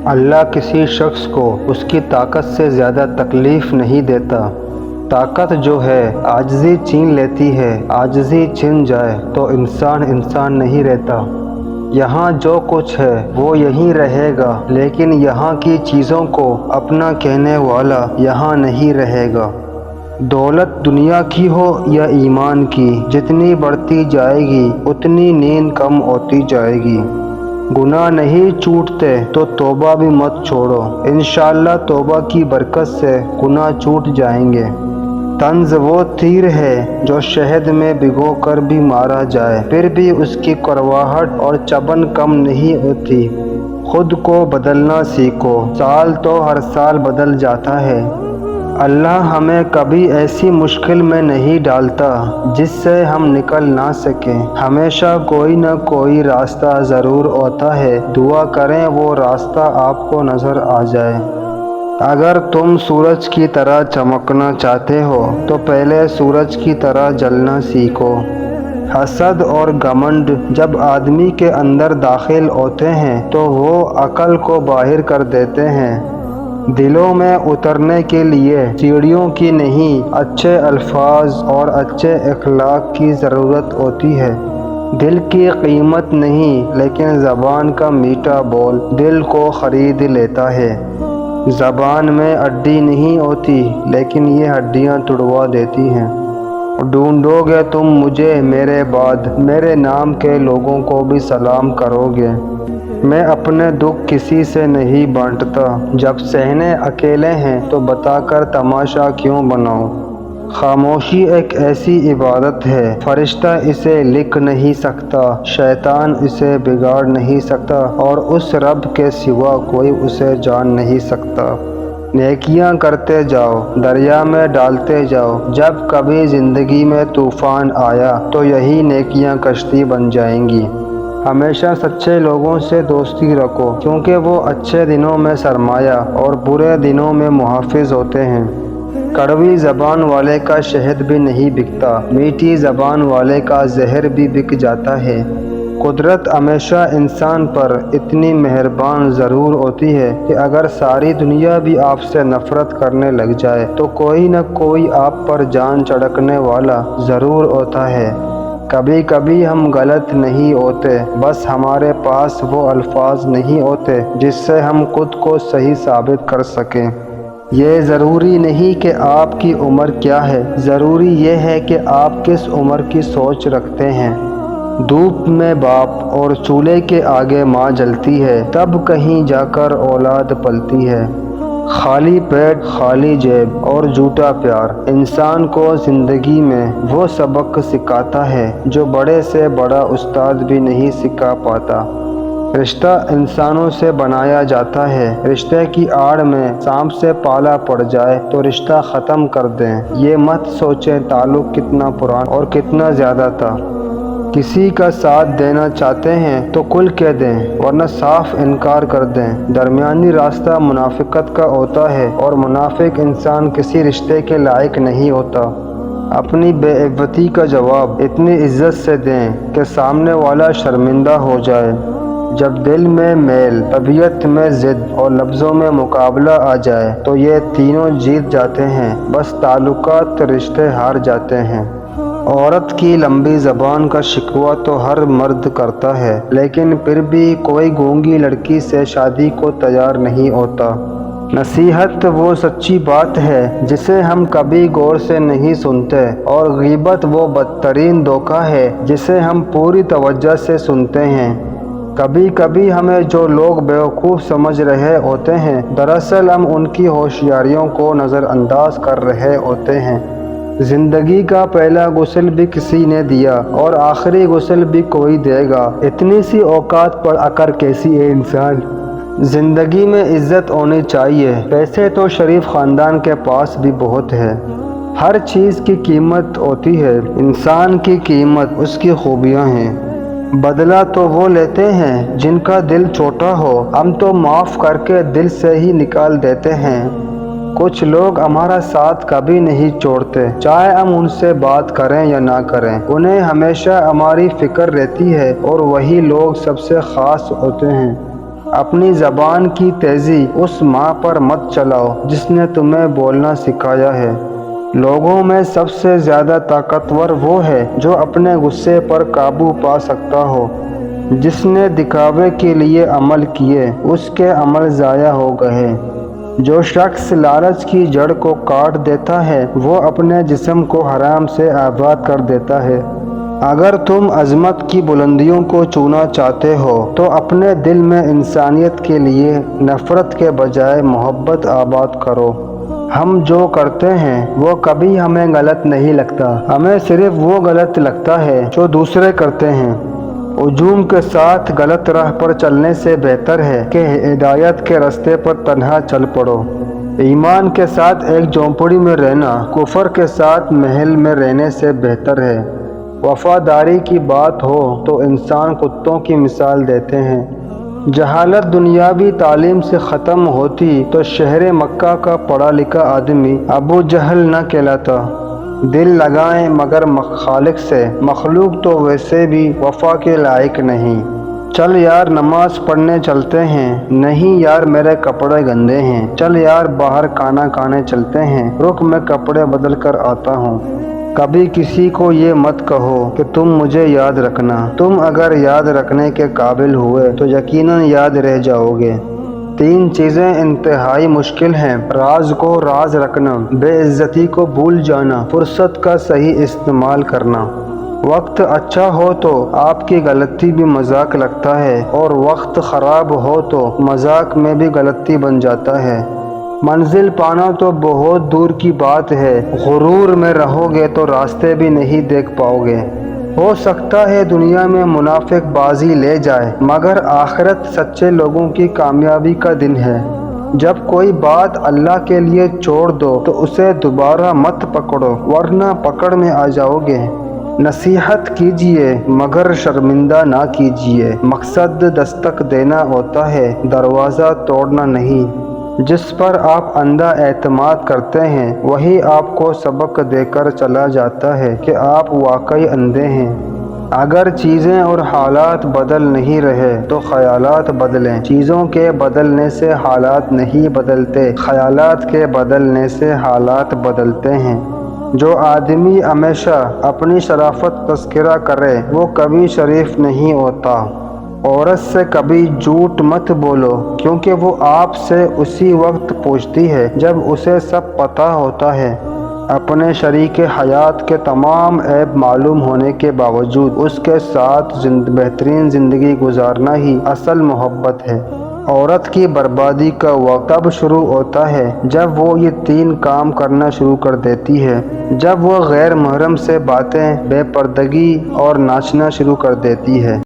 اللہ کسی شخص کو اس کی طاقت سے زیادہ تکلیف نہیں دیتا۔ طاقت جو ہے عاجزی چھین لیتی ہے، عاجزی چھن جائے تو انسان نہیں رہتا۔ یہاں جو کچھ ہے وہ یہیں رہے گا، لیکن یہاں کی چیزوں کو اپنا کہنے والا یہاں نہیں رہے گا۔ دولت دنیا کی ہو یا ایمان کی، جتنی بڑھتی جائے گی اتنی نیند کم ہوتی جائے گی۔ گناہ نہیں چھوٹتے تو توبہ بھی مت چھوڑو، انشاءاللہ توبہ کی برکت سے گناہ چھوٹ جائیں گے۔ طنز وہ تیر ہے جو شہد میں بھگو کر بھی مارا جائے پھر بھی اس کی کڑواہٹ اور چبھن کم نہیں ہوتی۔ خود کو بدلنا سیکھو، سال تو ہر سال بدل جاتا ہے۔ اللہ ہمیں کبھی ایسی مشکل میں نہیں ڈالتا جس سے ہم نکل نہ سکیں۔ ہمیشہ کوئی نہ کوئی راستہ ضرور ہوتا ہے، دعا کریں وہ راستہ آپ کو نظر آ جائے۔ اگر تم سورج کی طرح چمکنا چاہتے ہو تو پہلے سورج کی طرح جلنا سیکھو۔ حسد اور گھمنڈ جب آدمی کے اندر داخل ہوتے ہیں تو وہ عقل کو باہر کر دیتے ہیں۔ دلوں میں اترنے کے لیے سیڑھیوں کی نہیں، اچھے الفاظ اور اچھے اخلاق کی ضرورت ہوتی ہے۔ دل کی قیمت نہیں، لیکن زبان کا میٹھا بول دل کو خرید لیتا ہے۔ زبان میں ہڈی نہیں ہوتی، لیکن یہ ہڈیاں توڑوا دیتی ہیں۔ ڈھونڈو گے تم مجھے میرے بعد، میرے نام کے لوگوں کو بھی سلام کرو گے۔ میں اپنے دکھ کسی سے نہیں بانٹتا، جب سہنے اکیلے ہیں تو بتا کر تماشا کیوں بناؤں۔ خاموشی ایک ایسی عبادت ہے، فرشتہ اسے لکھ نہیں سکتا، شیطان اسے بگاڑ نہیں سکتا اور اس رب کے سوا کوئی اسے جان نہیں سکتا۔ نیکیاں کرتے جاؤ، دریا میں ڈالتے جاؤ، جب کبھی زندگی میں طوفان آیا تو یہی نیکیاں کشتی بن جائیں گی۔ ہمیشہ سچے لوگوں سے دوستی رکھو، کیونکہ وہ اچھے دنوں میں سرمایہ اور برے دنوں میں محافظ ہوتے ہیں۔ کڑوی زبان والے کا شہد بھی نہیں بکتا، میٹھی زبان والے کا زہر بھی بک جاتا ہے۔ قدرت ہمیشہ انسان پر اتنی مہربان ضرور ہوتی ہے کہ اگر ساری دنیا بھی آپ سے نفرت کرنے لگ جائے تو کوئی نہ کوئی آپ پر جان چھڑکنے والا ضرور ہوتا ہے۔ کبھی کبھی ہم غلط نہیں ہوتے، بس ہمارے پاس وہ الفاظ نہیں ہوتے جس سے ہم خود کو صحیح ثابت کر سکیں۔ یہ ضروری نہیں کہ آپ کی عمر کیا ہے، ضروری یہ ہے کہ آپ کس عمر کی سوچ رکھتے ہیں۔ دھوپ میں باپ اور چولہے کے آگے ماں جلتی ہے، تب کہیں جا کر اولاد پلتی ہے۔ خالی پیٹ، خالی جیب اور جھوٹا پیار انسان کو زندگی میں وہ سبق سکھاتا ہے جو بڑے سے بڑا استاد بھی نہیں سکھا پاتا۔ رشتہ انسانوں سے بنایا جاتا ہے، رشتے کی آڑ میں سانپ سے پالا پڑ جائے تو رشتہ ختم کر دیں۔ یہ مت سوچیں تعلق کتنا پرانا اور کتنا زیادہ تھا۔ کسی کا ساتھ دینا چاہتے ہیں تو کھل کے دیں، ورنہ صاف انکار کر دیں۔ درمیانی راستہ منافقت کا ہوتا ہے اور منافق انسان کسی رشتے کے لائق نہیں ہوتا۔ اپنی بے عزتی کا جواب اتنی عزت سے دیں کہ سامنے والا شرمندہ ہو جائے۔ جب دل میں میل، طبیعت میں ضد اور لفظوں میں مقابلہ آ جائے تو یہ تینوں جیت جاتے ہیں، بس تعلقات رشتے ہار جاتے ہیں۔ عورت کی لمبی زبان کا شکوہ تو ہر مرد کرتا ہے، لیکن پھر بھی کوئی گونگی لڑکی سے شادی کو تیار نہیں ہوتا۔ نصیحت وہ سچی بات ہے جسے ہم کبھی غور سے نہیں سنتے، اور غیبت وہ بدترین دھوکہ ہے جسے ہم پوری توجہ سے سنتے ہیں۔ کبھی کبھی ہمیں جو لوگ بیوقوف سمجھ رہے ہوتے ہیں، دراصل ہم ان کی ہوشیاریوں کو نظر انداز کر رہے ہوتے ہیں۔ زندگی کا پہلا غسل بھی کسی نے دیا اور آخری غسل بھی کوئی دے گا، اتنی سی اوقات پر عقل کیسی ہے انسان۔ زندگی میں عزت ہونی چاہیے، پیسے تو شریف خاندان کے پاس بھی بہت ہے۔ ہر چیز کی قیمت ہوتی ہے، انسان کی قیمت اس کی خوبیاں ہیں۔ بدلہ تو وہ لیتے ہیں جن کا دل چھوٹا ہو، ہم تو معاف کر کے دل سے ہی نکال دیتے ہیں۔ کچھ لوگ ہمارا ساتھ کبھی نہیں چھوڑتے، چاہے ہم ان سے بات کریں یا نہ کریں، انہیں ہمیشہ ہماری فکر رہتی ہے، اور وہی لوگ سب سے خاص ہوتے ہیں۔ اپنی زبان کی تیزی اس ماں پر مت چلاؤ جس نے تمہیں بولنا سکھایا ہے۔ لوگوں میں سب سے زیادہ طاقتور وہ ہے جو اپنے غصے پر قابو پا سکتا ہو۔ جس نے دکھاوے کے لیے عمل کیے اس کے عمل ضائع ہو گئے۔ جو شخص لالچ کی جڑ کو کاٹ دیتا ہے وہ اپنے جسم کو حرام سے آباد کر دیتا ہے۔ اگر تم عظمت کی بلندیوں کو چھونا چاہتے ہو تو اپنے دل میں انسانیت کے لیے نفرت کے بجائے محبت آباد کرو۔ ہم جو کرتے ہیں وہ کبھی ہمیں غلط نہیں لگتا، ہمیں صرف وہ غلط لگتا ہے جو دوسرے کرتے ہیں۔ ہجوم کے ساتھ غلط راہ پر چلنے سے بہتر ہے کہ ہدایت کے راستے پر تنہا چل پڑو۔ ایمان کے ساتھ ایک جھونپڑی میں رہنا کفر کے ساتھ محل میں رہنے سے بہتر ہے۔ وفاداری کی بات ہو تو انسان کتوں کی مثال دیتے ہیں۔ جہالت دنیاوی تعلیم سے ختم ہوتی تو شہر مکہ کا پڑھا لکھا آدمی ابو جہل نہ کہلاتا۔ دل لگائیں مگر خالق سے، مخلوق تو ویسے بھی وفا کے لائق نہیں۔ چل یار نماز پڑھنے چلتے ہیں، نہیں یار میرے کپڑے گندے ہیں۔ چل یار باہر کھانا کھانے چلتے ہیں، رک میں کپڑے بدل کر آتا ہوں۔ کبھی کسی کو یہ مت کہو کہ تم مجھے یاد رکھنا، تم اگر یاد رکھنے کے قابل ہوئے تو یقیناً یاد رہ جاؤ گے۔ 3 چیزیں انتہائی مشکل ہیں: راز کو راز رکھنا، بے عزتی کو بھول جانا، فرصت کا صحیح استعمال کرنا۔ وقت اچھا ہو تو آپ کی غلطی بھی مذاق لگتا ہے اور وقت خراب ہو تو مذاق میں بھی غلطی بن جاتا ہے۔ منزل پانا تو بہت دور کی بات ہے، غرور میں رہو گے تو راستے بھی نہیں دیکھ پاؤ گے۔ ہو سکتا ہے دنیا میں منافق بازی لے جائے مگر آخرت سچے لوگوں کی کامیابی کا دن ہے۔ جب کوئی بات اللہ کے لیے چھوڑ دو تو اسے دوبارہ مت پکڑو ورنہ پکڑ میں آ جاؤ گے۔ نصیحت کیجیے مگر شرمندہ نہ کیجیے، مقصد دستک دینا ہوتا ہے، دروازہ توڑنا نہیں۔ جس پر آپ اندھا اعتماد کرتے ہیں وہی آپ کو سبق دے کر چلا جاتا ہے کہ آپ واقعی اندھے ہیں۔ اگر چیزیں اور حالات بدل نہیں رہے تو خیالات بدلیں۔ چیزوں کے بدلنے سے حالات نہیں بدلتے، خیالات کے بدلنے سے حالات بدلتے ہیں۔ جو آدمی ہمیشہ اپنی شرافت تذکرہ کرے وہ کبھی شریف نہیں ہوتا۔ عورت سے کبھی جھوٹ مت بولو کیونکہ وہ آپ سے اسی وقت پوچھتی ہے جب اسے سب پتہ ہوتا ہے۔ اپنے شریک حیات کے تمام عیب معلوم ہونے کے باوجود اس کے ساتھ بہترین زندگی گزارنا ہی اصل محبت ہے۔ عورت کی بربادی کا وقت تب شروع ہوتا ہے جب وہ یہ 3 کام کرنا شروع کر دیتی ہے: جب وہ غیر محرم سے باتیں، بے پردگی اور ناچنا شروع کر دیتی ہے۔